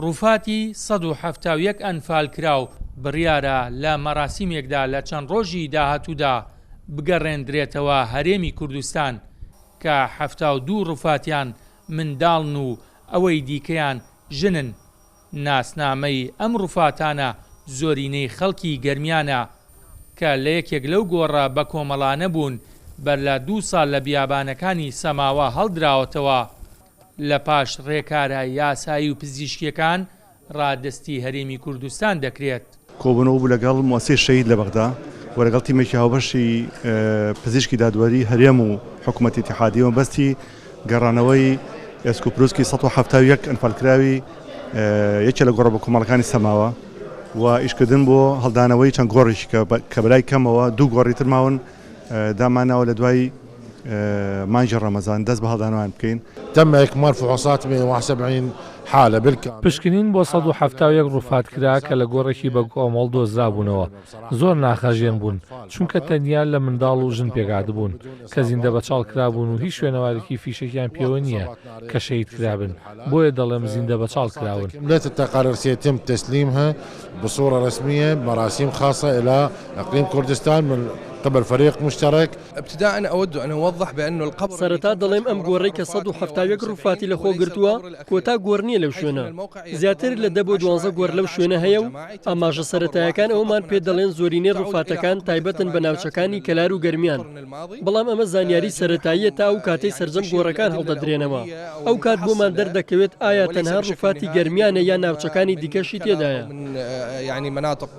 ڕووفاتی 171 ئەنفال کراو بڕیارە لە مەراسیمێکدا لە چەند ڕۆژی داهاتوودا بگەڕێندرێتەوە هەرێمی کوردستان کە 72 ڕووفاتیان منداڵن و ئەوەی دیکەیان ژنن. ناسنامەی ئەم ڕووفاتانە زۆرینەی خەڵکی گەرمیانە کە لە یەکێک لەو گۆڕە بە کۆمەڵانە بوون بەر لە 2 ساڵ لە بیابانەکانی سەماوە هەڵدراوەتەوە لە پاش ڕێکارە یاسایی و پزیشکیەکان ڕادستی هەرێمی کوردستان دەکرێت. کۆبوونەوە بوو لەگەڵ موسسەی شەهید لە بەغدا و لەگەڵ تیمێکی هاوبەشی پزیشکی دادوەری هەرێم و حکوومەتی اتحادیە و بەستی گەڕانەوەی ئێسکوپروسکی 171 ئەنفالکراوی یەکێ لە گۆڕە بە کۆمەڵەکانی سەماوە و ئیشکردن بۆ هەڵدانەوەی چەند گۆڕێکی کە بەلای کەمەوە 2 گۆڕی ترماون داماناوە لە دوای مانجی ڕەمەزان دەست بە هەڵدانەوەیان بکەین. تم إكمال فحوصات 171 حالة بالكامل. پشکنین بۆ 171 ڕووفات کرا کە لە گۆڕێکی بە کۆمەڵ دۆزرابوونەوە زۆر ناخەژێن بوون چونکە تەنیا لە منداڵ و ژن پێکات بوون کە زیندە بەچاڵ کرابوون و هیچ شوێنەوارێکی فیشێکیان پێوە نییە کە شەهید کرابن بۆیە دەڵێم زیندە بەچاڵ کراون. جملة التقارير سيتم تسليمها بصورة رسمية بمراسيم خاصة إلى إقليم كردستان من قبل فريق مشترك. ابتداء أود أن أوضح بأنه القبر سەرەتا دەڵێم ئەم گۆڕەی کە 171 ڕووفاتی لەخۆ گرتووە کۆتا گۆڕ نییە لەو شوێنە زیاتر لە 10 بۆ 12 گۆڕ لەو شوێنە هەیە و ئاماژە سەرەتایەکان ئەومان پێ دەڵێن زۆرینەی ڕووفاتەکان تایبەتن بە ناوچەکانی کەلار و گەرمیان بەڵام ئەمە زانیاری سەرەتاییە تا ئەو کاتەی سەرجەم گۆڕەکان هەڵدەدرێنەوە ئەو کات بۆمان دەردەکەوێت ئایا تەنها ڕووفاتی گەرمیانە یان ناوچەکانی دیکەشی تێدایە. يعني مناطق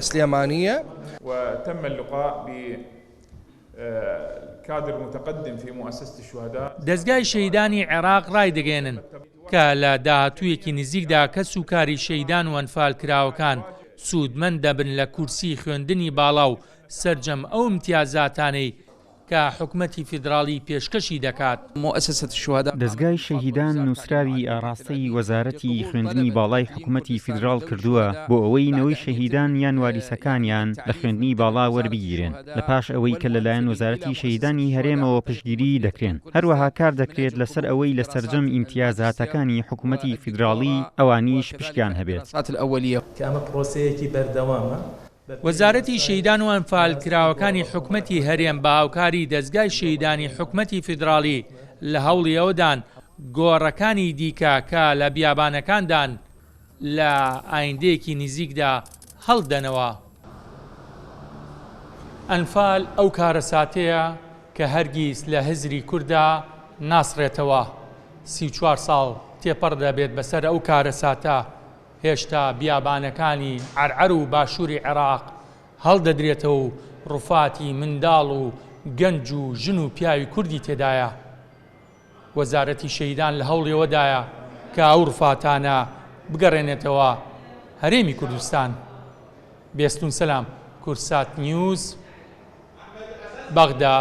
سليمانية. وتم اللقاء بكادر متقدم في مؤسسة الشهداء. دەستگای شەهیدانی عێراق ڕای دەگەێنن کە لە داهاتوویەکی نزیکدا کەس و کاری شەهیدان و ئەنفال کراوەکان سوودمەند دەبن لە کورسی خوێندنی باڵا و سەرجەم ئەو امتیازاتانەی کە حکومەتی فیدراڵی پێشکەشی دەکات. دەستگای شەهیدان نووسراوی ئاڕاستەی وەزارەتی خوێندنی باڵای حکومەتی فیدراڵ کردووە بۆ ئەوەی نەوەی شەهیدان یان واریسەکانیان لە خوێندنی باڵا وەربگیرن لە پاش ئەوەی کە لەلایەن وەزارەتی شەهیدانی هەرێمەوە پشتگیری دەکرێن. هەروەها کار دەکرێت لەسەر ئەوەی لە سەرجەم ئیمتیازاتەکانی حکومەتی فیدراڵی ئەوانیش پشتیان هەبێت. ئەمە پرۆسەیەکی بەردەوامە. وەزارەتی شەهیدان و ئەنفال کراوەکانی حکومەتی هەرێم بە هاوکاری دەستگای شەهیدانی حکومەتی فیدراڵی لە هەوڵی ئەوەدان گۆڕەکانی دیکە کە لە بیابانەکاندان لە ئایندەیەکی نزیکدا هەڵدەنەوە. ئەنفال ئەو کارە ساتەیە کە هەرگیز لە هزری کووردا ناسڕێتەوە. 34 ساڵ تێپەڕ دەبێت بەسەر ئەو کارە ساتە. هێشتا بیابانەکانی عەرعەر و باشووری عێراق هەڵدەدرێتەوە و ڕووفاتی منداڵ و گەنج و ژن و پیاوی کوردی تێدایە. وەزارەتی شەهیدان لە هەوڵیەوەدایە کە ئەو ڕووفاتانە بگەڕێنێتەوە هەرێمی کوردستان. بێستون سەلام. کورسات نیوز بەغدا.